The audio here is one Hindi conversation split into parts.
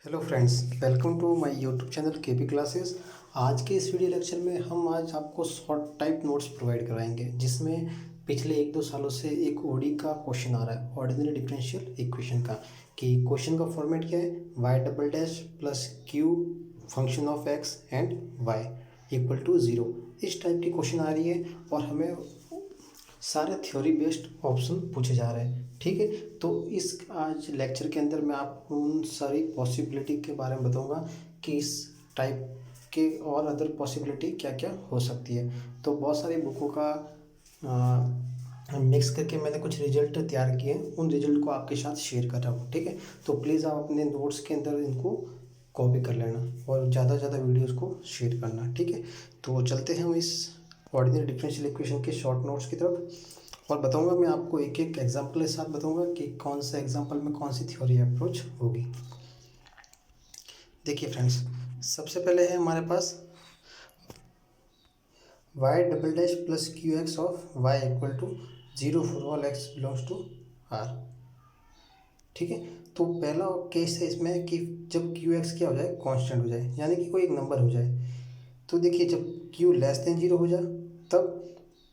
Hello friends, welcome to my YouTube channel KP classes. आज के इस वीडियो लेक्चर में हम आज आपको शॉर्ट टाइप नोट्स प्रोवाइड कराएंगे, जिसमें पिछले 1-2 सालों से एक ओडी का क्वेश्चन आ रहा है, ऑर्डिनरी डिफरेंशियल इक्वेशन का। कि क्वेश्चन का फॉर्मेट क्या है, y double dash plus q function of x and y equal to 0। इस टाइप की क्वेश्चन आ रही है और हमें सारे थ्योरी बेस्ड ऑप्शन पूछे जा रहे हैं। ठीक है, तो इस आज लेक्चर के अंदर मैं आपको उन सारी पॉसिबिलिटी के बारे में बताऊंगा कि इस टाइप के और अदर पॉसिबिलिटी क्या क्या हो सकती है। तो बहुत सारी बुकों का मिक्स करके मैंने कुछ रिजल्ट तैयार किए हैं, उन रिजल्ट को आपके साथ शेयर कर रहा हूँ। ठीक है, तो प्लीज़ आप अपने नोट्स के अंदर इनको कॉपी कर लेना और ज़्यादा से ज़्यादा वीडियोज़ को शेयर करना। ठीक है, तो चलते हैं हम इस ऑर्डिनरी डिफरेंशियल इक्वेशन के शॉर्ट नोट्स की तरफ, और बताऊंगा मैं आपको एक एक एग्जांपल के साथ बताऊंगा कि कौन सा एग्जांपल में कौन सी थ्योरी अप्रोच होगी। देखिए फ्रेंड्स, सबसे पहले है हमारे पास y double dash plus q x of y equal to 0 for all x belongs to R. ठीक है, तो पहला केस है इसमें कि जब क्यू एक्स क्या हो जाए, कांस्टेंट हो जाए, यानी कि कोई एक नंबर हो जाए। तो देखिए, जब क्यू लेस देन 0 हो जाए तब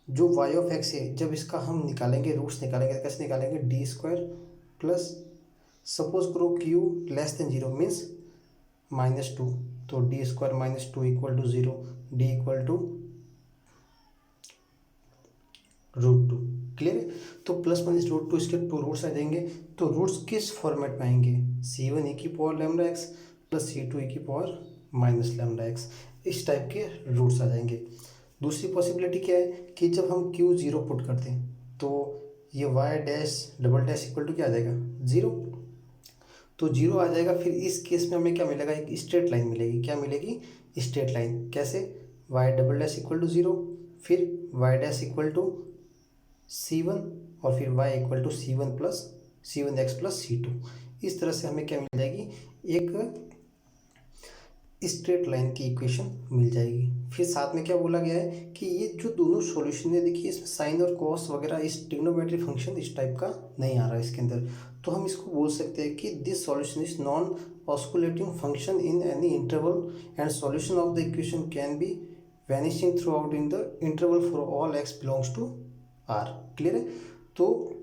जो वाई ऑफ एक्स है, जब इसका हम निकालेंगे, रूट्स निकालेंगे, कैसे निकालेंगे, डी स्क्वायर प्लस, सपोज करो क्यू लेस देन 0 मीन्स -2, तो D square -2 equal to 0, D equal to √2। Clear है, तो प्लस माइनस √2 इसके 2 रूट्स आ जाएंगे। तो रूट्स किस फॉर्मेट में आएंगे, c1 e की power lambda x plus c2 e की पावर माइनस लैम्डा एक्स, इस टाइप के रूट्स आ जाएंगे। दूसरी पॉसिबिलिटी क्या है कि जब हम क्यू 0 पुट करते हैं तो ये y dash double dash equal to क्या आ जाएगा, 0। तो 0 आ जाएगा। फिर इस केस में हमें क्या मिलेगा, एक स्ट्रेट लाइन मिलेगी। क्या मिलेगी, स्ट्रेट लाइन। कैसे, y double dash equal to 0, फिर Y dash equal to c1 और फिर y equal to c1x plus c2। इस तरह से हमें क्या मिल जाएगी, एक स्ट्रेट लाइन की इक्वेशन मिल जाएगी। फिर साथ में क्या बोला गया है कि ये जो दोनों सॉल्यूशन है, देखिए इसमें साइन और कॉस वगैरह, इस ट्रिग्नोमेट्री फंक्शन इस टाइप का नहीं आ रहा है इसके अंदर। तो हम इसको बोल सकते हैं कि this solution is non oscillating function in any interval and solution of the equation can be vanishing throughout in the interval for all x belongs to R. Clear है, तो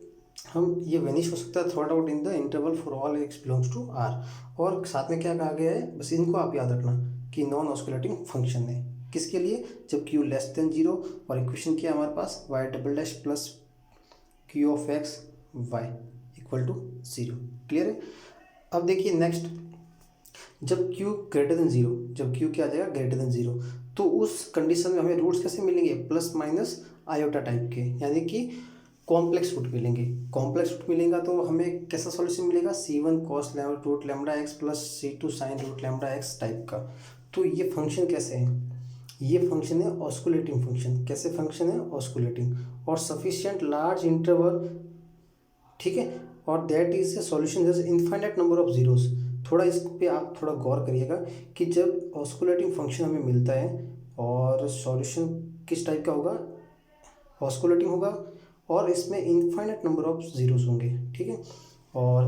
हम ये वेनिश हो सकता है throughout in the interval for all x belongs to R. और साथ में क्या कहा गया है, बस इनको आप याद रखना कि नॉन ऑस्कुलेटिंग फंक्शन है। किसके लिए, जब क्यू लेस देन 0 और इक्वेशन क्या है हमारे पास, y double dash plus q of x y equal to 0। Clear है, अब देखिए नेक्स्ट, जब क्यू ग्रेटर देन 0, जब क्यू क्या आ जाएगा, ग्रेटर देन 0, तो उस कंडीशन में हमें रूट्स कैसे मिलेंगे, प्लस माइनस आयोटा टाइप के, यानी कि कॉम्प्लेक्स रूट मिलेंगे। कॉम्प्लेक्स रूट मिलेगा तो हमें कैसा सॉल्यूशन मिलेगा, c1 cos root lambda x plus c2 sine root lambda x type का। तो ये फंक्शन कैसे है, ये फंक्शन है ऑस्कुलेटिंग फंक्शन। कैसे फंक्शन है, ऑस्कुलेटिंग, और सफिशिएंट लार्ज इंटरवल। ठीक है, और दैट इज ए सॉल्यूशन जैसे इनफाइनाइट नंबर ऑफ जीरोस। थोड़ा इस पे आप थोड़ा गौर करिएगा कि जब ऑस्कुलेटिंग फंक्शन हमें मिलता है और सॉल्यूशन किस टाइप का होगा, ऑस्कुलेटिंग होगा, और इसमें इनफाइनाइट नंबर ऑफ जीरोस होंगे। ठीक है, और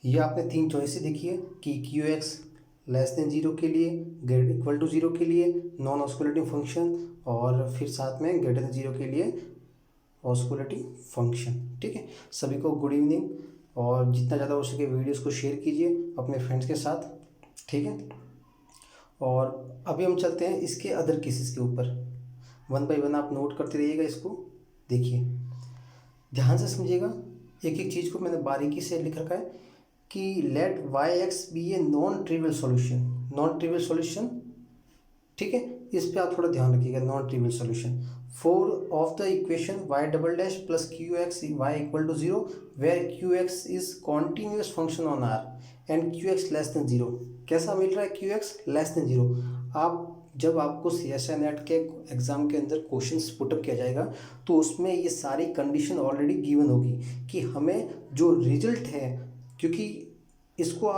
ये आपने 3 चॉइसेस देखी है कि क्यू एक्स लेस देन 0 के लिए, ग्रेटर इक्वल टू 0 के लिए नॉन ऑस्कुलेटिंग फंक्शन, और फिर साथ में ग्रेटर देन 0 के लिए ऑस्कुलेटिंग फंक्शन। ठीक है, सभी को गुड इवनिंग, और जितना ज़्यादा हो सके वीडियोस को शेयर कीजिए अपने फ्रेंड्स के साथ। ठीक है, और अभी हम चलते हैं इसके अदर केसेस के ऊपर। 1 बाय 1 आप नोट करते रहिएगा इसको। देखिए ध्यान से समझिएगा, एक एक चीज़ को मैंने बारीकी से लिख रखा है कि let y x be a non trivial solution. Non trivial solution, ठीक है, इस पे आप थोड़ा ध्यान रखिएगा। Non trivial solution for of the equation y double dash plus q x y equal to 0 where q x is continuous function on R and q x less than 0। कैसा मिल रहा है, क्यू एक्स लेस देन 0। आप जब आपको CSI नेट के एग्ज़ाम के अंदर क्वेश्चंस पुटअप किया जाएगा तो उसमें ये सारी कंडीशन ऑलरेडी गिवन होगी कि हमें जो रिजल्ट है, क्योंकि इसको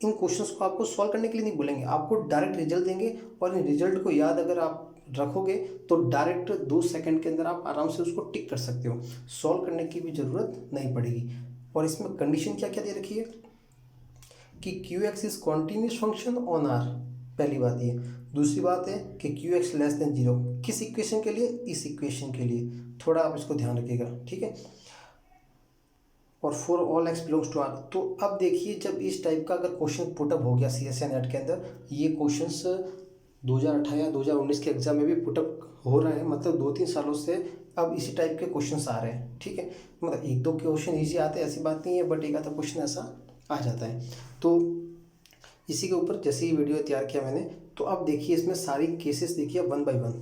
इन क्वेश्चंस को आपको सॉल्व करने के लिए नहीं बोलेंगे, आपको डायरेक्ट रिजल्ट देंगे, और इन रिजल्ट को याद अगर आप रखोगे तो डायरेक्ट 2 सेकंड के अंदर आप आराम से उसको टिक कर सकते हो, सॉल्व करने की भी ज़रूरत नहीं पड़ेगी। और इसमें कंडीशन क्या क्या दे रखी है, कि q x is continuous function on R, पहली बात ये। दूसरी बात है कि q x less than zero, किस इक्वेशन के लिए, इस इक्वेशन के लिए, थोड़ा आप इसको ध्यान रखिएगा, ठीक है। और for all x belongs to R. तो अब देखिए जब इस टाइप का अगर क्वेश्चन पुटअप हो गया CSI नेट के अंदर, ये क्वेश्चंस 2018 या 2019 के एग्जाम में भी पुटअप हो रहे हैं, मतलब 2-3 सालों से अब इसी टाइप के क्वेश्चंस आ रहे हैं, ठीक है। मतलब एक दो क्वेश्चन ईजी आते हैं ऐसी बात नहीं है, बट एक आधा क्वेश्चन ऐसा आ जाता है। तो इसी के ऊपर जैसे ही वीडियो तैयार किया मैंने, तो अब देखिए इसमें सारी केसेस देखिए 1 बाय 1।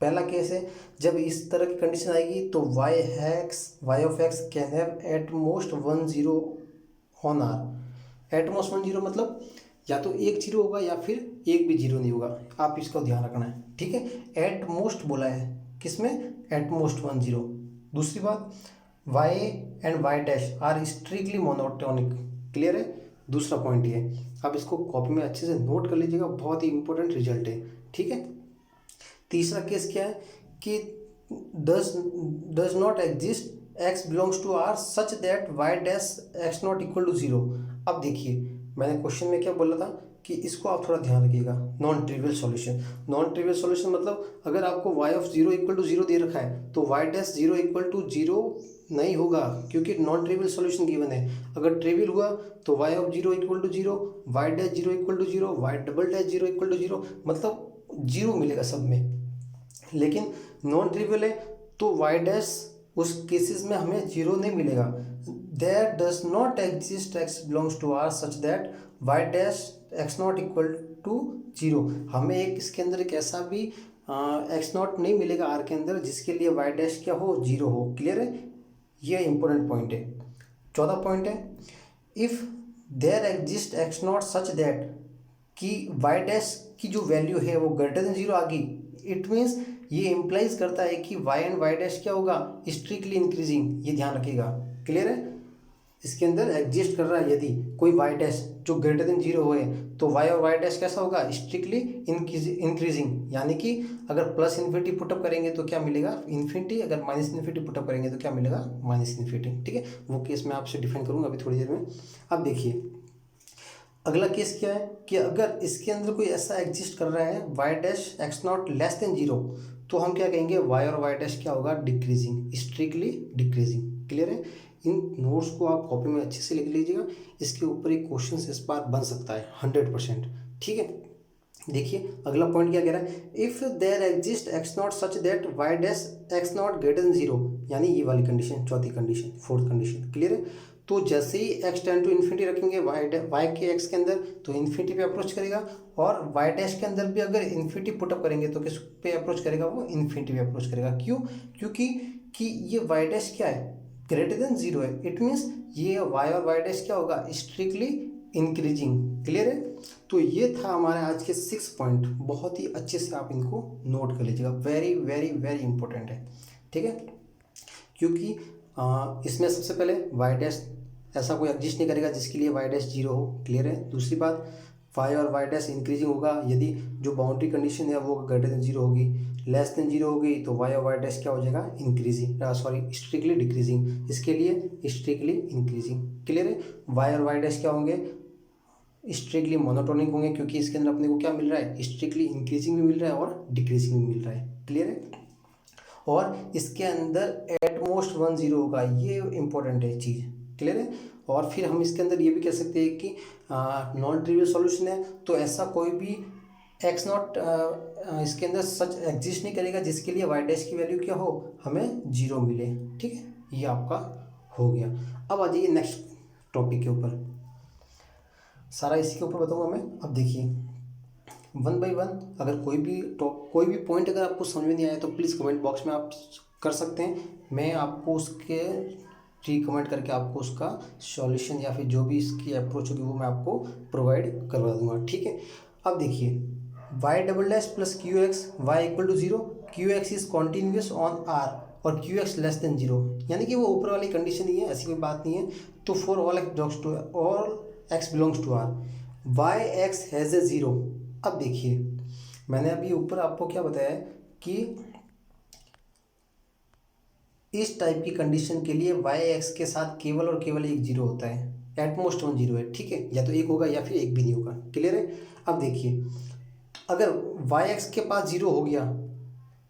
पहला केस है, जब इस तरह की कंडीशन आएगी तो y of x can have at most 1 0 on R. At most 1 0 मतलब या तो एक जीरो होगा या फिर एक भी जीरो नहीं होगा, आप इसको ध्यान रखना है, ठीक है। एट मोस्ट बोला है किसमें, एट मोस्ट 1 0। दूसरी बात, y and y dash are strictly monotonic, clear है। दूसरा पॉइंट ये, आप इसको कॉपी में अच्छे से नोट कर लीजिएगा, बहुत ही इंपॉर्टेंट रिजल्ट है, ठीक है। तीसरा केस क्या है कि does not exist x belongs to R such that y dash x not equal to zero. अब देखिए मैंने क्वेश्चन में क्या बोला था कि इसको आप थोड़ा ध्यान रखिएगा, non trivial solution. Non trivial solution मतलब अगर आपको y of zero equal to zero दे रखा है तो y dash zero equal to zero नहीं होगा, क्योंकि नॉन ट्रिवियल सॉल्यूशन गिवन है। अगर ट्रिवियल हुआ तो y of zero equal to zero, y dash zero equal to zero, y double dash zero equal to zero, मतलब जीरो मिलेगा सब में। लेकिन नॉन ट्रिवियल है तो वाई डैश उस केसेस में हमें जीरो नहीं मिलेगा। There does not exist x belongs to R such that y dash x not equal to zero. हमें एक इसके अंदर एक ऐसा भी एक्स नॉट नहीं मिलेगा आर के अंदर जिसके लिए वाई डैश क्या हो, जीरो हो, क्लियर है। ये इंपॉर्टेंट पॉइंट है। चौथा पॉइंट है, if there exist x not such that कि वाई डैश की जो वैल्यू है वो ग्रेटर देन जीरो आ गई, इट मीन्स ये इम्प्लाइज करता है कि वाई एंड वाई डैश क्या होगा, स्ट्रिक्टली इंक्रीजिंग, ये ध्यान रखिएगा, क्लियर है। इसके अंदर एग्जिस्ट कर रहा है यदि कोई वाई डैश जो ग्रेटर देन जीरो हो तो वाई और वाई डैश कैसा होगा, स्ट्रिक्टली इंक्रीजिंग, यानी कि अगर प्लस इन्फिनिटी पुटअप करेंगे तो क्या मिलेगा, इन्फिनिटी, अगर माइनस इन्फिनिटी पुटअप करेंगे तो क्या मिलेगा, माइनस इन्फिनिटी, ठीक है। वो केस मैं आपसे डिफाइन करूँगा अभी थोड़ी देर में। अब देखिए अगला केस क्या है कि अगर इसके अंदर कोई ऐसा एग्जिस्ट कर रहा है y dash x not less than zero, तो हम क्या कहेंगे, वाई और वाई डैश क्या होगा, डिक्रीजिंग, स्ट्रिक्टली डिक्रीजिंग, क्लियर है। इन नोट्स को आप कॉपी में अच्छे से लिख लीजिएगा, इसके ऊपर एक क्वेश्चन इस बार बन सकता है 100%, ठीक है। देखिए अगला पॉइंट क्या कह रहा है, if there exist x not such that y dash x not greater than zero, यानी ये वाली कंडीशन, चौथी कंडीशन, फोर्थ कंडीशन, क्लियर है। तो जैसे ही एक्स टेंड टू इन्फिनिटी रखेंगे वाई के एक्स के अंदर तो इन्फिनिटी पे अप्रोच करेगा, और वाई डैश के अंदर भी अगर इन्फिनिटी पुटअप करेंगे तो किस पे अप्रोच करेगा, वो इन्फिनिटी पे अप्रोच करेगा। क्यों, क्योंकि कि ये वाई डैश क्या है, ग्रेटर देन जीरो है, इट मीन्स ये वाई और वाई डैश क्या होगा, स्ट्रिक्टली इंक्रीजिंग, क्लियर है। तो ये था हमारे आज के 6 पॉइंट, बहुत ही अच्छे से आप इनको नोट कर लीजिएगा, वेरी वेरी वेरी इंपॉर्टेंट है, ठीक है। क्योंकि इसमें सबसे पहले वाई डैश ऐसा कोई एग्जिस्ट नहीं करेगा जिसके लिए वाई डैश जीरो हो, क्लियर है। दूसरी बात, वाई और वाई डैश इंक्रीजिंग होगा यदि जो बाउंड्री कंडीशन है वो ग्रेटर देन जीरो होगी, लेस देन जीरो होगी तो वाई और वाई डैश क्या हो जाएगा, इंक्रीजिंग, सॉरी स्ट्रिक्टली डिक्रीजिंग, इसके लिए स्ट्रिक्टली इंक्रीजिंग, क्लियर है। वाई और वाई डैश क्या होंगे, स्ट्रिक्टली मोनोटोनिक होंगे, क्योंकि इसके अंदर अपने को क्या मिल रहा है, स्ट्रिक्टली इंक्रीजिंग भी मिल रहा है और डिक्रीजिंग भी मिल रहा है, क्लियर है। और इसके अंदर एटमोस्ट 1 0 होगा, ये इंपॉर्टेंट है चीज़, क्लियर है। और फिर हम इसके अंदर ये भी कह सकते हैं कि नॉन ट्रिवियल सॉल्यूशन है तो ऐसा कोई भी एक्स नॉट इसके अंदर सच एग्जिस्ट नहीं करेगा जिसके लिए वाई डैश की वैल्यू क्या हो, हमें जीरो मिले, ठीक है। ये आपका हो गया। अब आ जाइए नेक्स्ट टॉपिक के ऊपर, सारा इसी के ऊपर बताऊँगा मैं। अब देखिए 1 बाय 1 अगर कोई भी पॉइंट अगर आपको समझ में नहीं आया तो प्लीज़ कमेंट बॉक्स में आप कर सकते हैं, मैं आपको उसके कमेंट करके आपको उसका सॉल्यूशन या फिर जो भी इसकी अप्रोच होगी वो मैं आपको प्रोवाइड करवा दूंगा, ठीक है। अब देखिए y double dash plus q x y equal to zero, q x is continuous on R और q x less than zero, यानी कि वो ऊपर वाली कंडीशन ही है, ऐसी कोई बात नहीं है। तो for all x belongs to R y x has a zero. अब देखिए मैंने अभी ऊपर आपको क्या बताया है कि इस टाइप की कंडीशन के लिए वाई एक्स के साथ केवल और केवल एक जीरो होता है, एट मोस्ट 1 0 है, ठीक है, या तो एक होगा या फिर एक भी नहीं होगा। क्लियर है। अब देखिए अगर वाई एक्स के पास 0 हो गया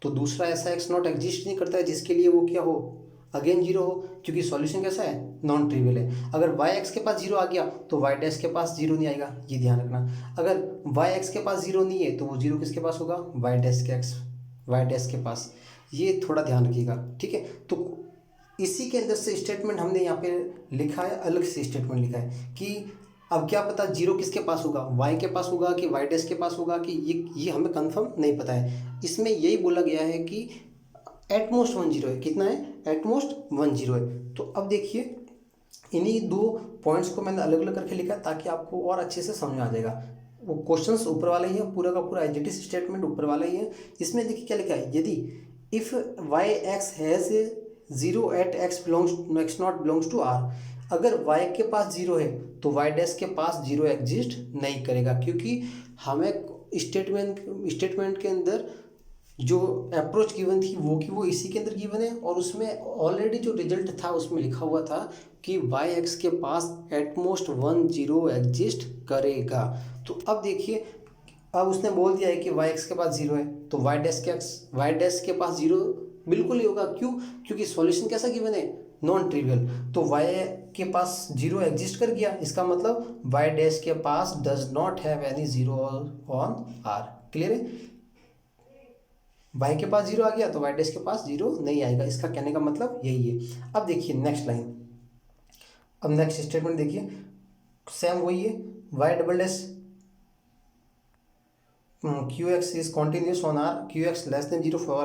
तो दूसरा ऐसा एक्स नॉट एग्जिस्ट नहीं करता है जिसके लिए वो क्या हो, अगेन 0 हो, क्योंकि सॉल्यूशन कैसा है, नॉन ट्रिवियल है। अगर वाई एक्स के पास 0 आ गया तो वाई डैश के पास 0 नहीं आएगा, ये ध्यान रखना। अगर वाई एक्स के पास 0 नहीं है तो वो 0 किसके पास होगा, वाई डैश के पास। ये थोड़ा ध्यान रखिएगा, ठीक है। तो इसी के अंदर से स्टेटमेंट हमने यहाँ पे लिखा है, अलग से स्टेटमेंट लिखा है कि अब क्या पता 0 किसके पास होगा, वाई के पास होगा कि वाई डैश के पास होगा, कि ये हमें कंफर्म नहीं पता है। इसमें यही बोला गया है कि एट मोस्ट 1 0 है, कितना है, एट मोस्ट 1 0 है। तो अब देखिए इन्हीं दो पॉइंट्स को मैंने अलग अलग करके लिखा ताकि आपको और अच्छे से समझ में आ जाएगा। वो क्वेश्चंस ऊपर वाला ही है, पूरा का पूरा एडजेक्टिव स्टेटमेंट ऊपर वाला ही है। इसमें देखिए क्या लिखा है, यदि if y x has 0 at x not belongs to R, अगर y के पास 0 है तो y डैश के पास 0 एग्जिस्ट नहीं करेगा, क्योंकि हमें स्टेटमेंट के अंदर जो अप्रोच गिवन थी वो कि वो इसी के अंदर गिवन है, और उसमें ऑलरेडी जो रिजल्ट था उसमें लिखा हुआ था कि वाई एक्स के पास एटमोस्ट 1 0 एग्जिस्ट करेगा। तो अब देखिए अब उसने बोल दिया है कि वाई एक्स के पास 0 है तो वाई डैश के पास 0 बिल्कुल ही होगा। क्यों, क्योंकि सॉल्यूशन कैसा गिवन है, नॉन ट्रिवियल। तो y के पास 0 एग्जिस्ट कर गया, इसका मतलब y डैश के पास does not have any 0 on r। Clear है। y के पास 0 आ गया तो y डैश के पास 0 नहीं आएगा, इसका कहने का मतलब यही है। अब देखिए नेक्स्ट लाइन, अब नेक्स्ट स्टेटमेंट देखिए, सेम वही है, y double dash q x is continuous on R, q x less than 0 for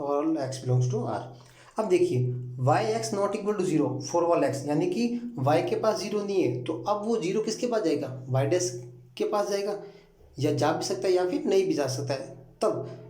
all x belongs to R. अब देखिए y x not equal to 0 for all x, यानी कि वाई के पास 0 नहीं है, तो अब वो 0 किसके पास जाएगा, वाई डैश के पास जाएगा, या जा भी सकता है या फिर नहीं भी जा सकता है। तब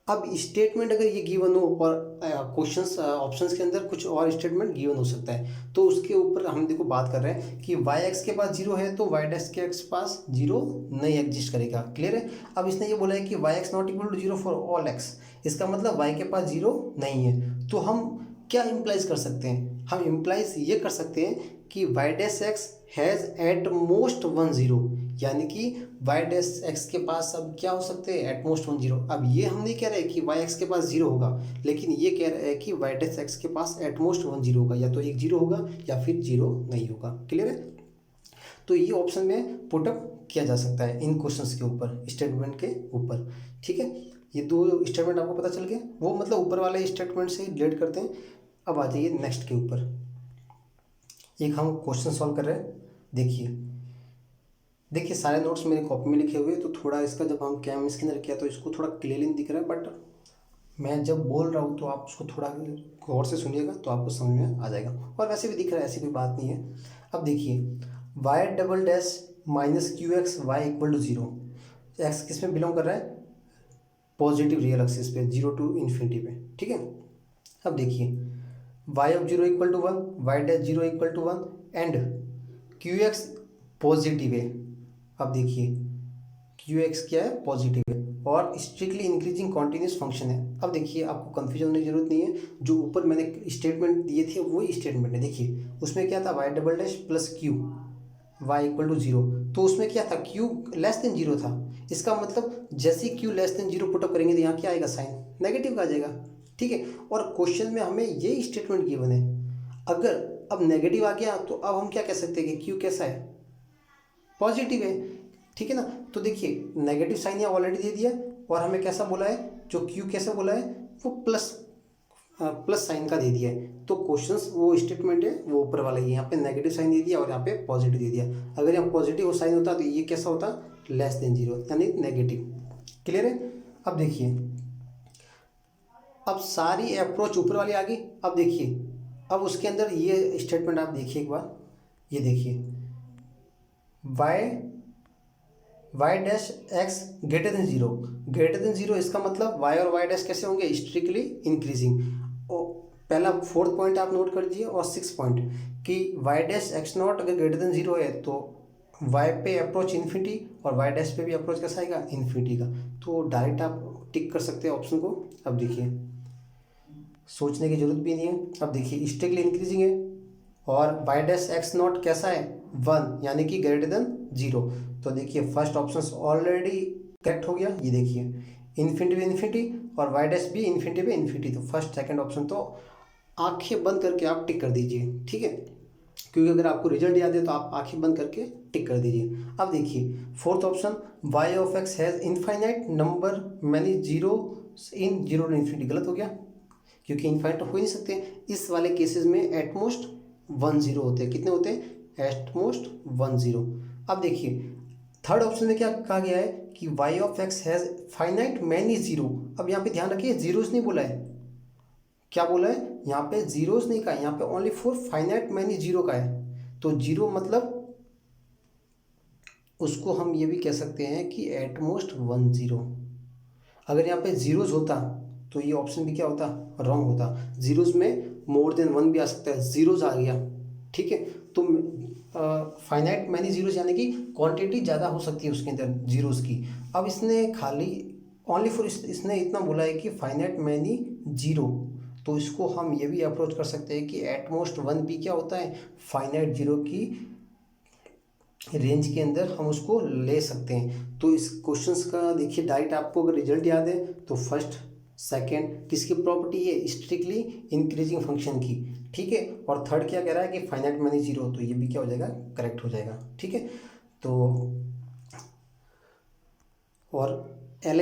अब स्टेटमेंट अगर ये गिवन हो और क्वेश्चंस ऑप्शंस के अंदर कुछ और स्टेटमेंट गिवन हो सकता है, तो उसके ऊपर हम देखो बात कर रहे हैं कि वाई एक्स के पास 0 है तो वाई डैश के एक्स पास 0 नहीं एग्जिस्ट करेगा। क्लियर है। अब इसने ये बोला है कि y x not equal to 0 for all x, इसका मतलब वाई के पास 0 नहीं है। तो हम क्या इम्प्लाइज कर सकते हैं, हम इम्प्लाइज ये कर सकते हैं कि y dash x has at most 1 0, यानी कि वाई डैश एक्स के पास अब क्या हो सकते हैं, एट मोस्ट 1 0। अब ये हम नहीं कह रहे कि वाई एक्स के पास 0 होगा, लेकिन ये कह रहे हैं कि वाई डैश एक्स के पास एट मोस्ट 1 0 होगा, या तो एक 0 होगा या फिर 0 नहीं होगा। क्लियर है। तो ये ऑप्शन में पुटअप किया जा सकता है इन क्वेश्चंस के ऊपर, स्टेटमेंट के ऊपर। ठीक है, ये दो स्टेटमेंट आपको पता चल गया, वो मतलब ऊपर वाले स्टेटमेंट से रिलेट करते हैं। अब आ जाइए नेक्स्ट के ऊपर, एक हम क्वेश्चन सॉल्व कर रहे हैं। देखिए सारे नोट्स मेरे कॉपी में लिखे हुए हैं, तो थोड़ा इसका जब हम कैम इसके अंदर किया तो इसको थोड़ा क्लियरली दिख रहा है, बट मैं जब बोल रहा हूँ तो आप उसको थोड़ा गौर से सुनिएगा तो आपको समझ में आ जाएगा, और वैसे भी दिख रहा है, ऐसी कोई बात नहीं है। अब देखिए y double dash minus q x y equal to 0, x किस में बिलोंग कर रहा है, पॉजिटिव रियल एक्सिस पे, 0 टू इन्फिनिटी पे। ठीक है। अब देखिए y of 0 equal to 1, y dash 0 equal to 1 and q x positive है। अब देखिए क्यू एक्स क्या है, पॉजिटिव है, और स्ट्रिक्टली इंक्रीजिंग कॉन्टिन्यूस फंक्शन है। अब देखिए आपको कंफ्यूजन होने की जरूरत नहीं है, जो ऊपर मैंने स्टेटमेंट दिए थे वही स्टेटमेंट है। देखिए उसमें क्या था, y double dash plus q y equal to 0, तो उसमें क्या था, क्यू लेस देन 0 था। इसका मतलब जैसे ही क्यू लेस देन 0 पुटअप करेंगे तो यहाँ क्या आएगा, साइन नेगेटिव का आ जाएगा। ठीक है, और क्वेश्चन में हमें ये स्टेटमेंट गिवन है, अगर अब नेगेटिव आ गया तो अब हम क्या कह सकते हैं कि क्यू कैसा है, पॉजिटिव है। ठीक है ना। तो देखिए नेगेटिव साइन यहाँ ऑलरेडी दे दिया, और हमें कैसा बोला है, जो क्यू कैसा बोला है वो प्लस साइन का दे दिया है। तो क्वेश्चंस वो स्टेटमेंट है वो ऊपर वाला ही है, यहाँ पे नेगेटिव साइन दे दिया और यहाँ पे पॉजिटिव दे दिया। अगर यहाँ पॉजिटिव साइन होता तो ये कैसा होता, लेस देन 0 यानी नेगेटिव। क्लियर है। अब देखिए अब सारी अप्रोच ऊपर वाली आ गई। अब देखिए अब उसके अंदर ये स्टेटमेंट आप देखिए एक बार, ये देखिए y dash x greater than 0, इसका मतलब वाई और वाई डैश कैसे होंगे, स्ट्रिक्टली इंक्रीजिंग। और पहला 4th पॉइंट आप नोट कर दीजिए, और 6th पॉइंट कि वाई डैश एक्स नॉट अगर ग्रेटर देन 0 है तो वाई पे अप्रोच इन्फिनिटी, और वाई डैश पे भी अप्रोच कैसा आएगा, इन्फिनिटी का। तो डायरेक्ट आप टिक कर सकते हैं ऑप्शन को। अब देखिए सोचने की जरूरत भी नहीं है। अब देखिए स्ट्रिक्टली इंक्रीजिंग है और वाई डैश एक्स नॉट कैसा है 1 यानी कि ग्रेटर देन 0। तो देखिए फर्स्ट ऑप्शन ऑलरेडी करेक्ट हो गया। ये देखिए इन्फिनिटी पे इन्फिनिटी और वाई डैश भी इन्फिनिटी पे इन्फिनिटी, तो फर्स्ट सेकंड ऑप्शन तो आंखें बंद करके आप टिक कर दीजिए, ठीक है, क्योंकि अगर आपको रिजल्ट याद है तो आप आंखें बंद करके टिक कर दीजिए। अब देखिए fourth option y of x has infinite number many zero in zero infinity, गलत हो गया क्योंकि इनफाइनाइट हो ही नहीं सकते। इस वाले केसेस में एटमोस्ट 1 0 होते हैं। कितने होते हैं? एटमोस्ट 1 0। अब देखिए थर्ड ऑप्शन में क्या कहा गया है कि y of x has finite many zero. अब यहाँ पे ध्यान रखिए जीरोस नहीं बोला है, क्या बोला है यहाँ पे? जीरोस नहीं कहा, यहाँ पे only for finite many zero का है। तो जीरो मतलब उसको हम ये भी कह सकते हैं कि एटमोस्ट 1 0। अगर यहाँ पे जीरोस होता तो ये ऑप्शन भी क्या होता? रॉन्ग होता। जीरोस में मोर देन 1 भी आ सकता है, जीरोस आ गया, ठीक है। तो फाइनाइट मैनी जीरोस यानी कि क्वांटिटी ज़्यादा हो सकती है उसके अंदर जीरोस की। अब इसने खाली ओनली फॉर इसने इतना बोला है कि फाइनाइट मैनी जीरो, तो इसको हम ये भी अप्रोच कर सकते हैं कि एटमोस्ट 1 भी क्या होता है? फाइनाइट जीरो की रेंज के अंदर हम उसको ले सकते हैं। तो इस क्वेश्चंस का देखिए डायरेक्ट आपको अगर रिजल्ट याद है तो फर्स्ट सेकंड किसकी प्रॉपर्टी है? स्ट्रिक्टली इंक्रीजिंग फंक्शन की, ठीक है। और थर्ड क्या कह रहा है कि फाइनाइट मैनी जीरो, तो ये भी क्या हो जाएगा? करेक्ट हो जाएगा, ठीक है। तो और एल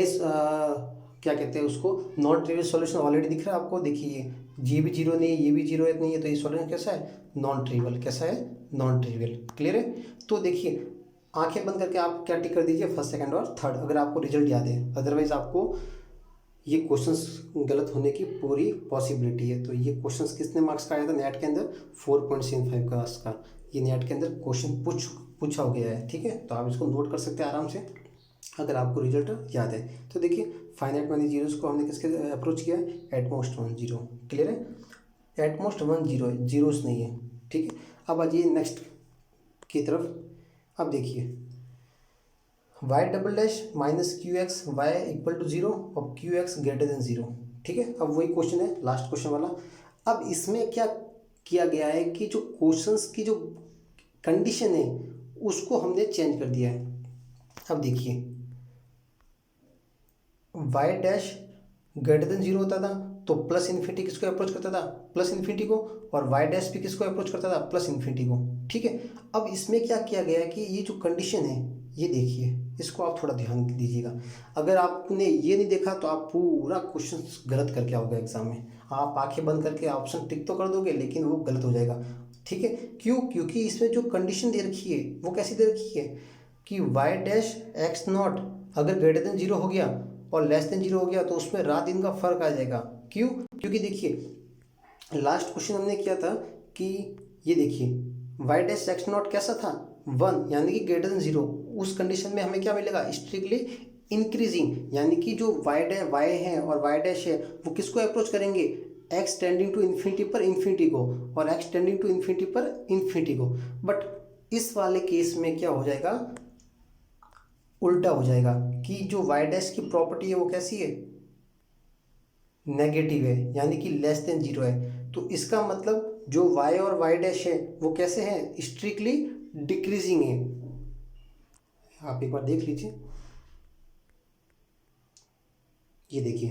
क्या कहते हैं उसको, नॉन ट्रिवियल सॉल्यूशन ऑलरेडी दिख रहा है आपको, देखिए ये भी जीरो नहीं है, ये भी जीरो नहीं है, तो ये सॉल्यूशन कैसा है? Non trivial. कैसा है? Non trivial. क्लियर है? तो देखिए आंखें बंद करके आप क्या टिक कर दीजिए फर्स्ट सेकंड और थर्ड, अगर आपको रिजल्ट याद है, अदरवाइज आपको ये क्वेश्चंस गलत होने की पूरी पॉसिबिलिटी है। तो ये क्वेश्चंस कितने मार्क्स का आया था नेट के अंदर? 4.75 मार्क्स का ये नेट के अंदर क्वेश्चन पूछा हो गया है, ठीक है। तो आप इसको नोट कर सकते हैं आराम से अगर आपको रिजल्ट याद है। तो देखिए फाइनाइट मैनी जीरोस को हमने किसके अप्रोच किया है? एटमोस्ट 1 0। क्लियर है? एटमोस्ट 1 0 है, जीरोस नहीं है, ठीक है। अब आ जाइए नेक्स्ट की तरफ। अब देखिए y double dash minus q x y equal to 0 और क्यू एक्स ग्रेटर देन 0, ठीक है। अब वही क्वेश्चन है लास्ट क्वेश्चन वाला। अब इसमें क्या किया गया है कि जो क्वेश्चंस की जो कंडीशन है उसको हमने चेंज कर दिया है। अब देखिए वाई डैश ग्रेटर देन 0 होता था तो प्लस इन्फिनिटी किसको अप्रोच करता था? प्लस इन्फिनिटी को। और वाई डैश भी किसको अप्रोच करता था? प्लस इन्फिनिटी को, ठीक है। अब इसमें क्या किया गया है कि ये जो कंडीशन है ये देखिए, इसको आप थोड़ा ध्यान दीजिएगा। अगर आपने ये नहीं देखा तो आप पूरा क्वेश्चन गलत करके आओगे एग्जाम में। आप आंखें बंद करके ऑप्शन टिक तो कर दोगे लेकिन वो गलत हो जाएगा, ठीक है। क्यों? क्योंकि इसमें जो कंडीशन दे रखी है वो कैसी दे रखी है कि वाई डैश एक्स नॉट अगर ग्रेटर देन 0 हो गया और लेस देन 0 हो गया तो उसमें रात दिन का फर्क आ जाएगा। क्यों? क्योंकि देखिए लास्ट क्वेश्चन हमने किया था कि ये देखिए वाई डैश एक्स नॉट कैसा था? 1 यानी कि ग्रेटर देन 0। उस कंडीशन में हमें क्या मिलेगा? स्ट्रिक्टली इंक्रीजिंग, यानी कि जो वाई है और वाई डैश है वो किसको अप्रोच करेंगे? एक्स टेंडिंग टू इन्फिनिटी पर इन्फिनिटी को और एक्स टेंडिंग टू इन्फिनिटी पर इन्फिनिटी को। बट इस वाले केस में क्या हो जाएगा? उल्टा हो जाएगा कि जो वाई डैश की प्रॉपर्टी है वो कैसी है? नेगेटिव है, यानी कि लेस देन 0 है। तो इसका मतलब जो वाई और वाई डैश है वो कैसे हैं? स्ट्रिक्टली डिक्रीजिंग है। आप एक बार देख लीजिए, ये देखिए,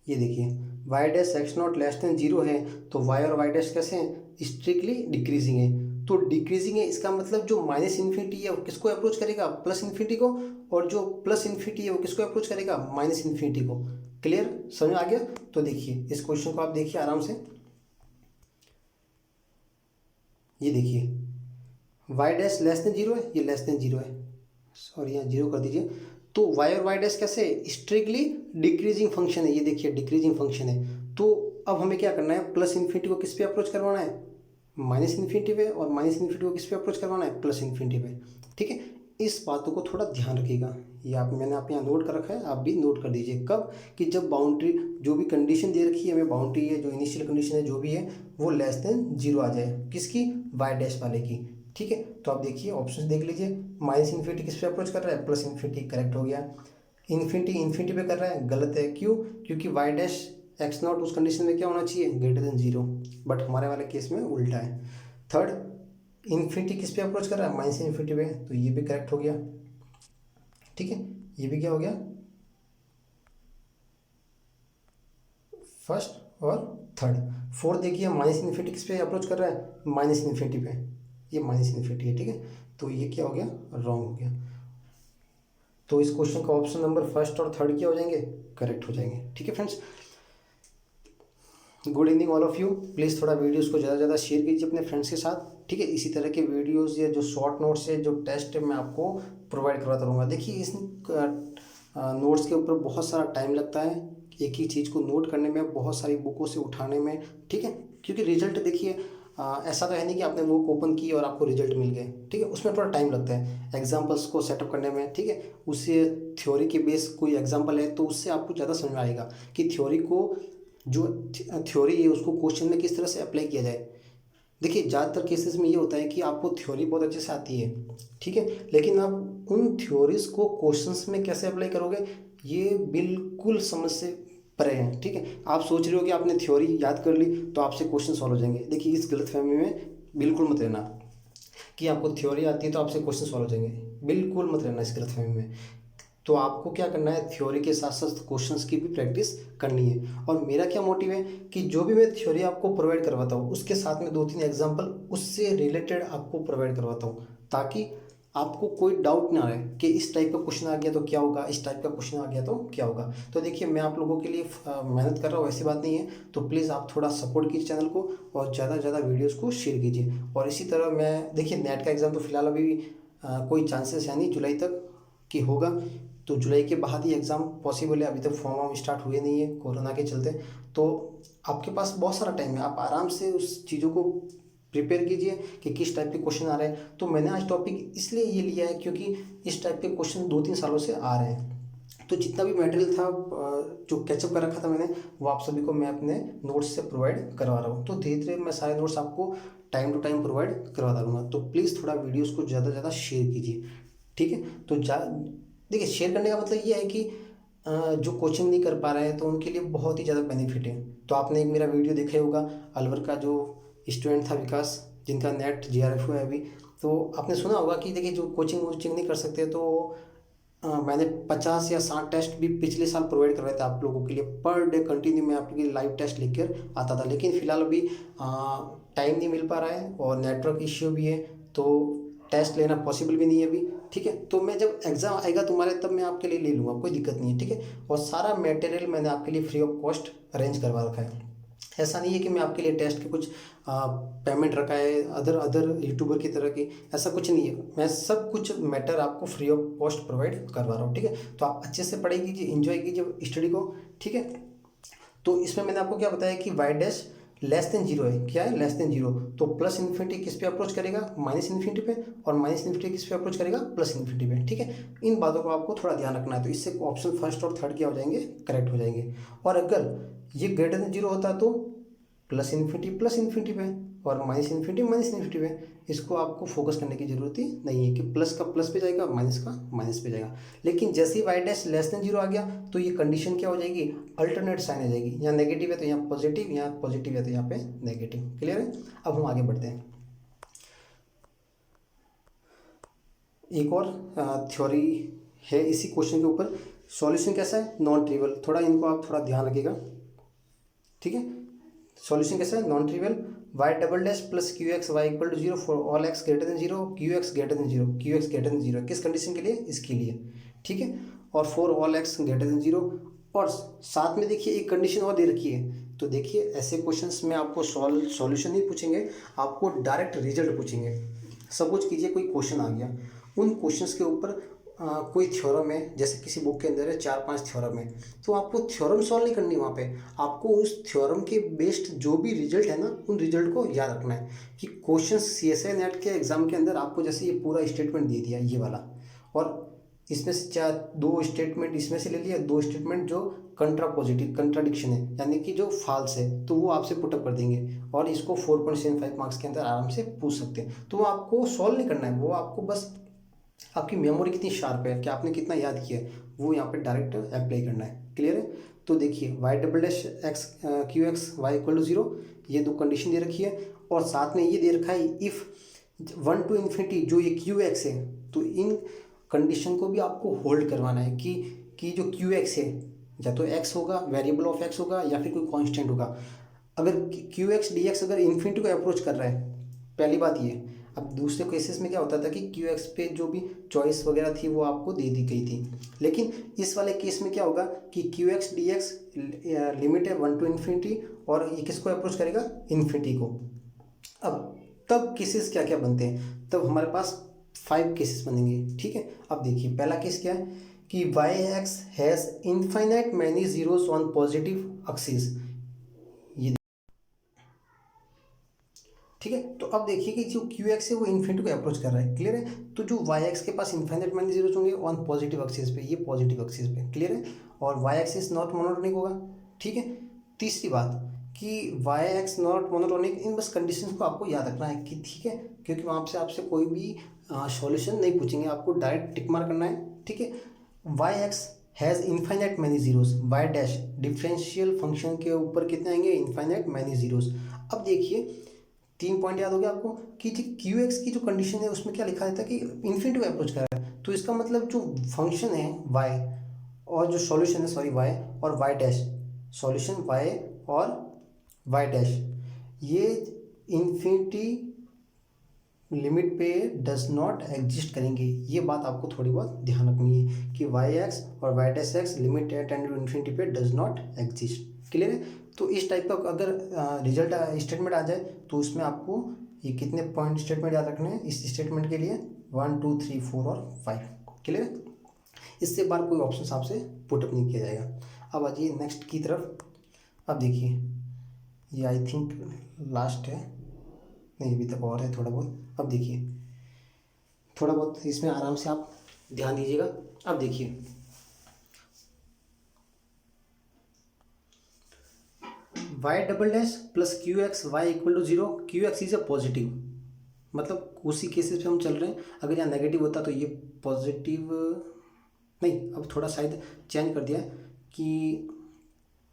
ये देखिए y dash x not less than 0 है तो वाई और वाई डैश कैसे हैं? स्ट्रिक्टली डिक्रीजिंग है। तो डिक्रीजिंग है इसका मतलब जो माइनस इन्फिनिटी है वो किसको अप्रोच करेगा? प्लस इन्फिनिटी को। और जो प्लस इन्फिनिटी है वो किसको अप्रोच करेगा? माइनस इन्फिनिटी को। क्लियर? समझ में आ गया? तो देखिए इस क्वेश्चन को आप देखिए आराम से, ये देखिए वाई डैश लेस देन 0 है, ये लेस देन 0 है, सॉरी यहाँ 0 कर दीजिए। तो वाई और वाई डैश कैसे? स्ट्रिक्टली डिक्रीजिंग फंक्शन है, ये देखिए डिक्रीजिंग फंक्शन है। तो अब हमें क्या करना है? प्लस इन्फिनिटी को किस पे अप्रोच करवाना है? माइनस इन्फिनिटी पे। और माइनस इन्फिनिटी को किस पे अप्रोच करवाना है? प्लस इन्फिनिटी पे, ठीक है। इस बातों को थोड़ा ध्यान रखिएगा, ये मैंने आप यहाँ नोट कर रखा है, आप भी नोट कर दीजिए। कब? कि जब बाउंड्री जो भी कंडीशन दे रखी है हमें, बाउंड्री है जो इनिशियल कंडीशन है जो भी है वो लेस देन 0 आ जाए, किसकी? वाई डैश वाले की, ठीक है। तो आप देखिए ऑप्शन देख लीजिए, माइनस इन्फिनिटी किस पे अप्रोच कर रहा है? प्लस इन्फिनिटी, करेक्ट हो गया। इन्फिनिटी इन्फिनिटी पे कर रहा है, गलत है। क्यों? क्योंकि वाई डैश एक्स नॉट उस कंडीशन में क्या होना चाहिए, ग्रेटर देन 0, बट हमारे वाले केस में उल्टा है। थर्ड, इन्फिनिटी किस पे अप्रोच कर रहा है, माइनस इन्फिनिटी पे, तो ये भी करेक्ट हो गया। ठीक है, ये भी क्या हो गया, फर्स्ट और थर्ड। फोर्थ देखिए माइनस इन्फिनिटी किस पे अप्रोच कर रहा है, माइनस इन्फिनिटी पे, ये माइनस इन्फिनिटी है। ठीक है, तो ये क्या हो गया, रॉन्ग हो गया। तो इस क्वेश्चन का ऑप्शन नंबर फर्स्ट और थर्ड क्या हो जाएंगे, करेक्ट हो जाएंगे। ठीक है friends, good evening all of you. Please थोड़ा वीडियोस को ज़्यादा से ज़्यादा शेयर कीजिए अपने फ्रेंड्स के साथ। ठीक है, इसी तरह के वीडियोस या जो शॉर्ट नोट्स है, जो टेस्ट है, मैं आपको प्रोवाइड करवाता रहूँगा। देखिए इस नोट्स के ऊपर बहुत सारा टाइम लगता है, एक ही चीज़ को नोट करने में, बहुत सारी बुकों से उठाने में। ठीक है, क्योंकि रिजल्ट देखिए ऐसा तो है नहीं कि आपने बुक ओपन की और आपको रिजल्ट मिल गए। ठीक है, उसमें थोड़ा टाइम लगता है एग्जाम्पल्स को सेटअप करने में। ठीक है, उससे थ्योरी के बेस कोई एग्जाम्पल है तो उससे आपको ज़्यादा समझ में आएगा कि थ्योरी को, जो थ्योरी है उसको क्वेश्चन में किस तरह से अप्लाई किया जाए। देखिए ज़्यादातर केसेस में ये होता है कि आपको थ्योरी बहुत अच्छे से आती है, ठीक है, लेकिन आप उन थ्योरीज को क्वेश्चंस में कैसे अप्लाई करोगे, ये बिल्कुल समझ से परे हैं। ठीक है, आप सोच रहे हो कि आपने थ्योरी याद कर ली तो आपसे क्वेश्चन सॉल्व हो जाएंगे। देखिए इस गलतफहमी में बिल्कुल मत रहना कि आपको थ्योरी आती है तो आपसे क्वेश्चन सॉल्व हो जाएंगे, बिल्कुल मत रहना इस गलतफहमी में। तो आपको क्या करना है, थ्योरी के साथ साथ क्वेश्चंस की भी प्रैक्टिस करनी है। और मेरा क्या मोटिव है कि जो भी मैं थ्योरी आपको प्रोवाइड करवाता हूँ उसके साथ में 2-3 एग्जांपल उससे रिलेटेड आपको प्रोवाइड करवाता हूँ, ताकि आपको कोई डाउट ना रहे कि इस टाइप का क्वेश्चन आ गया तो क्या होगा, इस टाइप का क्वेश्चन आ गया तो क्या होगा। तो देखिए मैं आप लोगों के लिए मेहनत कर रहा हूँ, ऐसी बात नहीं है। तो प्लीज़ आप थोड़ा सपोर्ट कीजिए चैनल को और ज़्यादा से ज़्यादा वीडियोज़ को शेयर कीजिए। और इसी तरह मैं देखिए नेट का एग्ज़ाम तो फिलहाल अभी कोई चांसेस है नहीं जुलाई तक कि होगा, तो जुलाई के बाद ही एग्ज़ाम पॉसिबल है। अभी तक फॉर्म वार्म स्टार्ट हुए नहीं है कोरोना के चलते, तो आपके पास बहुत सारा टाइम है, आप आराम से उस चीज़ों को प्रिपेयर कीजिए कि किस टाइप के क्वेश्चन आ रहे हैं। तो मैंने आज टॉपिक इसलिए ये लिया है क्योंकि इस टाइप के क्वेश्चन 2-3 सालों से आ रहे हैं। तो जितना भी मटेरियल था जो कैचअप कर रखा था मैंने, वो आप सभी को मैं अपने नोट्स से प्रोवाइड करवा रहा हूँ। तो धीरे धीरे मैं सारे नोट्स आपको टाइम टू टाइम प्रोवाइड करवाता रहूँगा। तो प्लीज़ थोड़ा वीडियोज़ को ज़्यादा से ज़्यादा शेयर कीजिए। ठीक है, तो देखिए शेयर करने का मतलब ये है कि जो कोचिंग नहीं कर पा रहे हैं तो उनके लिए बहुत ही ज़्यादा बेनिफिट है। तो आपने एक मेरा वीडियो देखा ही होगा, अलवर का जो स्टूडेंट था विकास, जिनका नेट JRF हुआ है अभी, तो आपने सुना होगा कि देखिए जो कोचिंग वोचिंग नहीं कर सकते तो मैंने 50 या 60 टेस्ट भी पिछले साल प्रोवाइड करवाए थे आप लोगों के लिए। पर डे कंटिन्यू मैं आपके लिए लाइव टेस्ट लेकर आता था, लेकिन फ़िलहाल अभी टाइम नहीं मिल पा रहा है और नेटवर्क इश्यू भी है, तो टेस्ट लेना पॉसिबल भी नहीं है अभी। ठीक है, तो मैं जब एग्ज़ाम आएगा तुम्हारे तब मैं आपके लिए ले लूँगा, कोई दिक्कत नहीं है। ठीक है, और सारा मटेरियल मैंने आपके लिए फ्री ऑफ कॉस्ट अरेंज करवा रखा है। ऐसा नहीं है कि मैं आपके लिए टेस्ट के कुछ पेमेंट रखा है अदर यूट्यूबर की तरह की, ऐसा कुछ नहीं है। मैं सब कुछ मैटर आपको फ्री ऑफ कॉस्ट प्रोवाइड करवा रहा हूँ। ठीक है, तो आप अच्छे से पढ़ाई कीजिए, इंजॉय कीजिए स्टडी को। ठीक है, तो इसमें मैंने आपको क्या बताया कि y dash less than zero है, क्या है लेस देन जीरो, तो प्लस इन्फिनिटी किस पे अप्रोच करेगा, माइनस इन्फिनिटी पे, और माइनस इन्फिनिटी किस पे अप्रोच करेगा, प्लस इन्फिनिटी पे। ठीक है, इन बातों को आपको थोड़ा ध्यान रखना है, तो इससे ऑप्शन फर्स्ट और थर्ड क्या हो जाएंगे, करेक्ट हो जाएंगे। और अगर ये ग्रेटर देन जीरो होता तो प्लस इन्फिनिटी पे और माइनस इन्फिनिटी पे। इसको आपको फोकस करने की जरूरत ही नहीं है कि प्लस का प्लस पे जाएगा, माइनस का माइनस पे जाएगा। लेकिन जैसे ही y dash less than zero आ गया तो ये कंडीशन क्या हो जाएगी, अल्टरनेट साइन आ जाएगी। यहाँ नेगेटिव है तो यहाँ पॉजिटिव, यहाँ पॉजिटिव है तो यहाँ पे नेगेटिव। क्लियर है, अब हम आगे बढ़ते हैं। एक और थ्योरी है इसी क्वेश्चन के ऊपर। सॉल्यूशन कैसा है, नॉन ट्रिवियल, थोड़ा इनको आप थोड़ा ध्यान रखिएगा। ठीक है, सॉल्यूशन कैसा है, non trivial, y double dash plus q x y equal to zero for all x greater than zero, q x greater than zero, q x greater than zero, किस कंडीशन के लिए, इसके लिए। ठीक है, और for all x greater than zero, और साथ में देखिए एक कंडीशन और दे रखी है। तो देखिए ऐसे क्वेश्चंस में आपको सॉल्यूशन नहीं पूछेंगे, आपको डायरेक्ट रिजल्ट पूछेंगे। सपोज कीजिए कोई क्वेश्चन आ गया, उन क्वेश्चंस के ऊपर कोई थ्योरम है, जैसे किसी बुक के अंदर है 4-5 थ्योरम है, तो आपको थ्योरम सॉल्व नहीं करनी वहाँ पे, आपको उस थ्योरम के बेस्ड जो भी रिजल्ट है ना, उन रिजल्ट को याद रखना है। कि क्वेश्चन CSI नेट के एग्जाम के अंदर आपको जैसे ये पूरा स्टेटमेंट दे दिया ये वाला, और इसमें से 2 स्टेटमेंट इसमें से ले लिया, 2 स्टेटमेंट जो कंट्राडिक्शन है, यानी कि जो फॉल्स है, तो वो आपसे पुटअप कर देंगे और इसको 4.75 मार्क्स के अंदर आराम से पूछ सकते हैं। तो वो आपको सॉल्व नहीं करना है, वो आपको बस आपकी मेमोरी कितनी शार्प है कि आपने कितना याद किया है, वो यहाँ पे डायरेक्ट अप्लाई करना है। क्लियर है, तो देखिए y double dash x q x y equal to 0, ये दो कंडीशन दे रखी है और साथ में ये दे रखा है इफ़ 1 to इन्फिनिटी जो ये क्यू एक्स है, तो इन कंडीशन को भी आपको होल्ड करवाना है कि जो क्यू एक्स है या तो एक्स होगा, वेरिएबल ऑफ एक्स होगा या फिर कोई कांस्टेंट होगा। अगर क्यू एक्स डी एक्स अगर इन्फिनिटी को अप्रोच कर रहा है, पहली बात ये। अब दूसरे केसेस में क्या होता था कि क्यू एक्स पे जो भी चॉइस वगैरह थी वो आपको दे दी गई थी, लेकिन इस वाले केस में क्या होगा कि q x D x limit है 1 to इन्फिनिटी और ये किसको अप्रोच करेगा, इन्फिनिटी को। अब तब केसेस क्या क्या बनते हैं, तब हमारे पास 5 केसेस बनेंगे, ठीक है। अब देखिए पहला केस क्या है कि y x has infinite many zeros on positive axis, ये ठीक है। तो अब देखिए कि जो क्यू एक्स है वो इन्फिनिटी को अप्रोच कर रहा है, क्लियर है। तो जो वाई एक्स के पास इनफाइनाइट मैनी जीरोस होंगे ऑन पॉजिटिव एक्सिस पे, ये पॉजिटिव एक्सिस पे, क्लियर है। और वाई एक्सिस नॉट मोनोटोनिक होगा, ठीक है। तीसरी बात कि वाई एक्स नॉट मोनोटोनिक, इन बस कंडीशन को आपको याद रखना है कि ठीक है, क्योंकि वहाँ से आपसे कोई भी सॉल्यूशन नहीं पूछेंगे, आपको डायरेक्ट टिक मार करना है, ठीक है। Y x has infinite many zeros, y dash differential function के ऊपर कितने आएंगे, इनफाइनाइट मैनी जीरोस। अब देखिए 3 पॉइंट याद हो गया आपको कि क्यू एक्स की जो कंडीशन है उसमें क्या लिखा रहता है कि इन्फिनिटी को अप्रोच कर रहा है, तो इसका मतलब जो फंक्शन है वाई और जो सॉल्यूशन है सॉरी वाई और वाई डैश, सॉल्यूशन वाई और वाई डैश, ये इन्फिनिटी लिमिट पे डज नॉट एग्जिस्ट करेंगे। ये बात आपको थोड़ी बहुत ध्यान रखनी है कि वाई एक्स और y dash x limit at and infinity पे डज नॉट एग्जिस्ट, क्लियर है। तो इस टाइप का अगर रिजल्ट स्टेटमेंट आ जाए तो उसमें आपको ये कितने पॉइंट स्टेटमेंट याद रखने हैं इस स्टेटमेंट के लिए, 1 2 3 4 और 5, क्लियर है। इससे बार कोई ऑप्शन आपसे पुटअप नहीं किया जाएगा। अब आ जाइए नेक्स्ट की तरफ। अब देखिए ये आई थिंक लास्ट है, नहीं अभी तक और है थोड़ा बहुत। अब देखिए थोड़ा बहुत इसमें आराम से आप ध्यान दीजिएगा। अब देखिए y double dash plus q x y equal to 0, q x is a positive, मतलब उसी केसेस पे हम चल रहे हैं। अगर यहाँ नेगेटिव होता तो ये पॉजिटिव नहीं, अब थोड़ा शायद चेंज कर दिया कि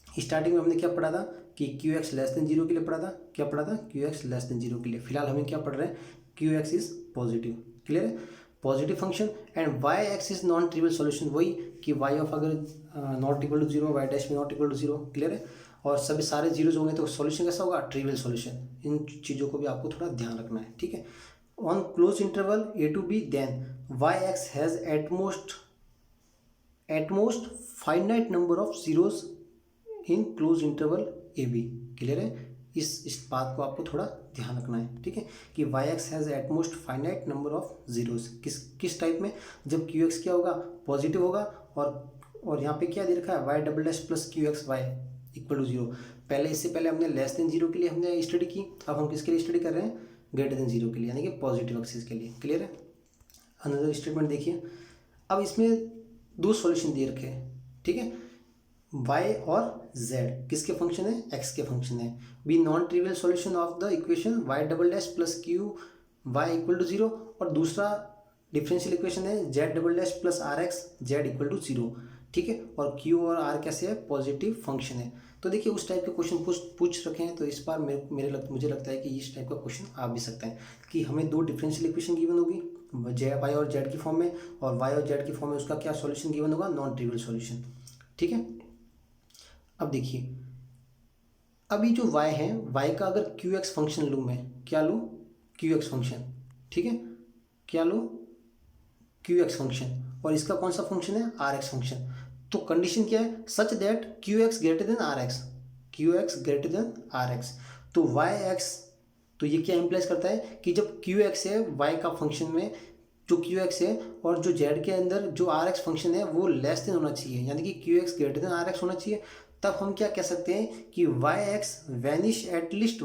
स्टार्टिंग में हमने क्या पढ़ा था कि क्यू एक्स लेस देन 0 के लिए पढ़ा था, क्या पढ़ा था, क्यू एक्स लेस देन 0 के लिए। फिलहाल हमें क्या पढ़ रहे हैं, q x is positive, clear है, positive function. And y x is non trivial solution, वही कि वाई ऑफ अगर not equal to 0, y dash में नॉट इक्वल टू 0, क्लियर है। और सभी सारे जीरोज होंगे तो सॉल्यूशन कैसा होगा, ट्रिवियल सॉल्यूशन। इन चीज़ों को भी आपको थोड़ा ध्यान रखना है, ठीक है। On close interval a to b then y x has at most finite number of zeros in close interval a b, clear है। इस बात को आपको थोड़ा ध्यान रखना है, ठीक है, कि y x has at most finite number of zeros, किस टाइप में, जब क्यू एक्स क्या होगा, पॉजिटिव होगा। और यहाँ पे क्या दे रखा है, y double dash plus q x y equal to 0। पहले इससे पहले हमने लेस देन 0 के लिए हमने स्टडी की, अब हम किसके लिए स्टडी कर रहे हैं, ग्रेटर देन 0 के लिए, यानी कि पॉजिटिव एक्सिस के लिए, क्लियर है। अनदर स्टेटमेंट देखिए। अब इसमें 2 सॉल्यूशन दे रखे हैं, ठीक है, y और z किसके फंक्शन है, x के फंक्शन है। Be non trivial solution of the equation y double dash plus q y equal to 0, और दूसरा डिफरेंशियल इक्वेशन है z double dash plus r x z equal to 0, ठीक है। और q और r कैसे है, पॉजिटिव फंक्शन है। तो देखिए उस टाइप के क्वेश्चन पूछ रखे हैं, तो इस बार मुझे लगता है कि इस टाइप का क्वेश्चन आ भी सकता है कि हमें 2 डिफरेंशियल इक्वेशन गिवन होगी y और z की फॉर्म में, और y और z की फॉर्म में उसका क्या सॉल्यूशन गिवन होगा, नॉन ट्रिवियल सॉल्यूशन, ठीक है। अब देखिए अभी जो y है, y का अगर क्यू एक्स फंक्शन लूँ मैं, क्या लूँ, क्यू एक्स फंक्शन, ठीक है, क्या लूँ, क्यू एक्स फंक्शन, और इसका कौन सा फंक्शन है, आर एक्स फंक्शन। तो कंडीशन क्या है, such that q x greater than r x, q x greater than r x. तो वाई एक्स, तो ये क्या इम्प्लाइज करता है कि जब क्यू एक्स है वाई का फंक्शन में, जो क्यू एक्स है और जो जेड के अंदर जो आर एक्स फंक्शन है वो लेस देन होना चाहिए, यानी कि q x greater than r x होना चाहिए। तब हम क्या कह सकते हैं कि y x vanish at least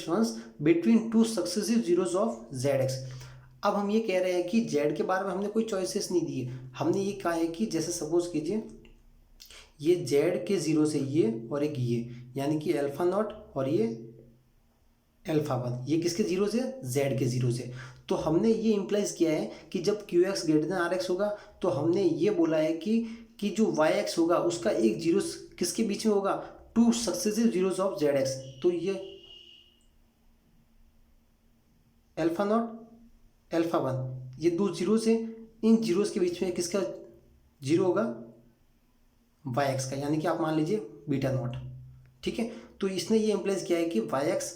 once between 2 successive zeros of z x. अब हम ये कह रहे हैं कि जेड के बारे में हमने कोई चॉइसेस नहीं दी है, हमने ये कहा है कि जैसे सपोज कीजिए ये जेड के जीरो से ये और एक ये, यानी कि अल्फा नॉट और ये अल्फा वन, ये किसके जीरो से, जेड के जीरो से। तो हमने ये इम्प्लाइज किया है कि जब q x greater than r x होगा तो हमने ये बोला है कि जो वाई एक्स होगा उसका एक जीरो किसके बीच में होगा, to successive zeros of z x. तो ये अल्फा नॉट अल्फा वन, ये दो जीरोस हैं, इन जीरोस के बीच में किसका जीरो होगा, वाई एक्स का, यानी कि आप मान लीजिए बीटा नॉट। ठीक है, तो इसने ये इम्प्लाइज किया है कि वाई एक्स,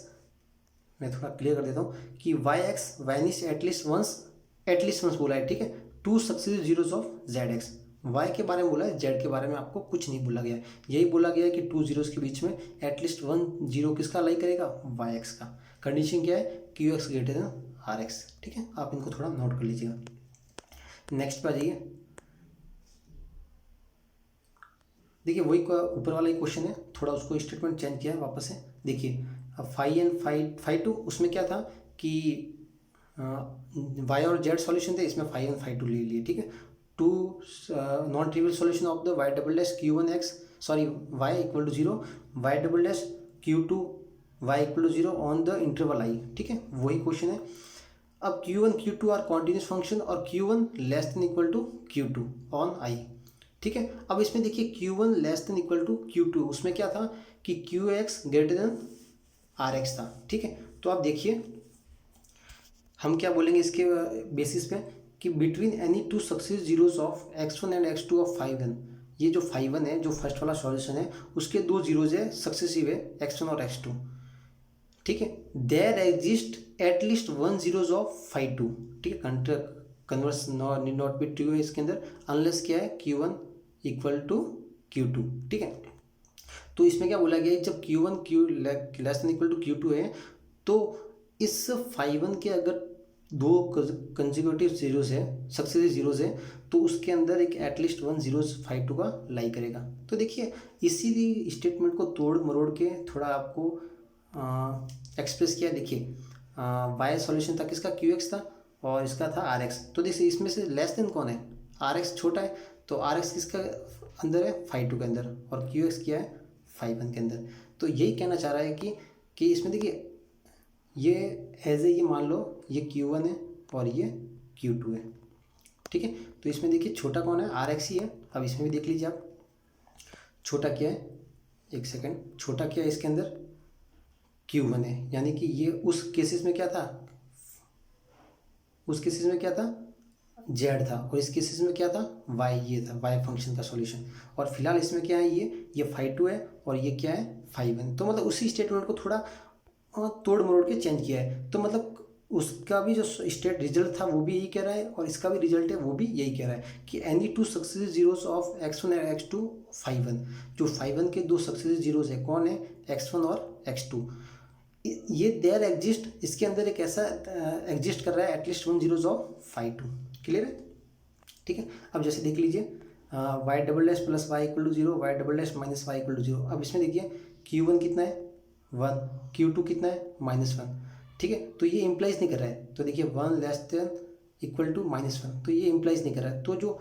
मैं थोड़ा क्लियर कर देता हूँ कि y x vanish at least once बोला है। ठीक है, two successive zeros of z x, y के बारे में बोला है, जेड के बारे में आपको कुछ नहीं बोला गया है। यही बोला गया है कि टू जीरोस के बीच में एटलीस्ट वन जीरो किसका लाई करेगा, वाई एक्स का। कंडीशन क्या है, q x greater than r x. ठीक है, आप इनको थोड़ा नोट कर लीजिएगा। नेक्स्ट पे आ जाइए। देखिए वही ऊपर वाला ही क्वेश्चन है, थोड़ा उसको स्टेटमेंट चेंज किया है वापस से। देखिए अब फाई एंड फाई टू, उसमें क्या था कि वाई और जेड सॉल्यूशन थे, इसमें फाई एंड फाई टू ले लिए। ठीक है, two non trivial solution of the y double dash q one x, sorry y equal to zero, y double dash q two y equal to zero on the interval I. ठीक है, वही क्वेश्चन है। अब Q1 Q2 are continuous function और Q1 less than equal to Q2 on I. ठीक है, अब इसमें देखिए Q1 less than equal to Q2, उसमें क्या था कि QX ग्रेटर देन RX था। ठीक है, तो आप देखिए हम क्या बोलेंगे इसके बेसिस पे कि between any two successive zeros of x1 and x2 of phi one, ये जो फाई वन है जो फर्स्ट वाला सॉल्यूशन है उसके दो जीरोज है सक्सेसिव है x1 और x2। ठीक है, there exist at least one zeros of phi two. ठीक है, converse need not be true है इसके अंदर, अनलेस क्या है Q1 इक्वल टू Q2। ठीक है, तो इसमें क्या बोला गया है, जब Q1 less than equal to Q2 है तो इस फाई वन के अगर दो कंजिक्यूटिव जीरोस है, सक्सेसिव जीरोस है, तो उसके अंदर एक at least one zeros phi two का लाई करेगा। तो देखिए इसी स्टेटमेंट को तोड़ मरोड़ के थोड़ा आपको एक्सप्रेस किया। देखिए वाई सॉल्यूशन था किसका, क्यू एक्स था और इसका था आर एक्स। तो देखिए इसमें से लेस देन कौन है, आर एक्स छोटा है, तो आर एक्स किसका अंदर है, फाई टू के अंदर, और क्यू एक्स क्या है, फाई वन के अंदर। तो यही कहना चाह रहा है कि इसमें देखिए ये एज ए, ये मान लो ये क्यू वन है और ये क्यू टू है। ठीक है, तो इसमें देखिए छोटा कौन है, आर एक्स ही है। अब इसमें भी देख लीजिए आप छोटा क्या है, एक सेकेंड, छोटा क्या है इसके अंदर, Q1 है, यानी कि ये उस केसेस में क्या था, उस केसेस में क्या था, Z था, और इस केसेस में क्या था, Y, ये था Y फंक्शन का सॉल्यूशन। और फिलहाल इसमें क्या है, ये फाई टू है और ये क्या है, फाई वन। तो मतलब उसी स्टेटमेंट को थोड़ा तोड़ मरोड़ के चेंज किया है। तो मतलब उसका भी जो स्टेट रिजल्ट था वो भी यही कह रहा है और इसका भी रिजल्ट है वो भी यही कह रहा है कि any two successive zeros of x1 और x2 फाई वन, जो फाई वन के दो सक्सेसिव जीरोस है कौन है, x1 और x2, ये देयर एग्जिस्ट, इसके अंदर एक ऐसा एग्जिस्ट कर रहा है at least one zeros of phi two. Clear है? ठीक है, अब जैसे देख लीजिए y double dash plus y equal to zero, y double dash minus y equal to zero. अब इसमें देखिए Q1 कितना है, वन, Q2 कितना है, -1। ठीक है, तो ये इम्प्लाइज नहीं कर रहा है। तो देखिए one less than equal to -1, तो ये इम्प्लाइज नहीं कर रहा है। तो जो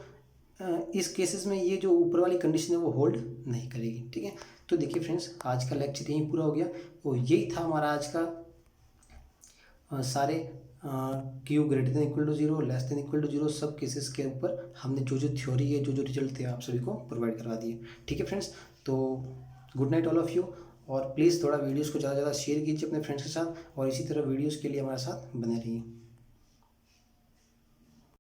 इस केसेस में ये जो ऊपर वाली कंडीशन है वो होल्ड नहीं करेगी। ठीक है, तो देखिए फ्रेंड्स आज का लेक्चर यहीं पूरा हो गया। तो यही था हमारा आज का सारे q greater than equal to zero, less than equal to zero, सब केसेस के ऊपर हमने जो जो थ्योरी है, जो जो रिजल्ट थे आप सभी को प्रोवाइड करवा दिए। ठीक है फ्रेंड्स, तो good night all of you, और प्लीज़ थोड़ा वीडियोज़ को ज़्यादा से ज़्यादा शेयर कीजिए अपने फ्रेंड्स के साथ, और इसी तरह वीडियोज़ के लिए हमारे साथ बने रहिए।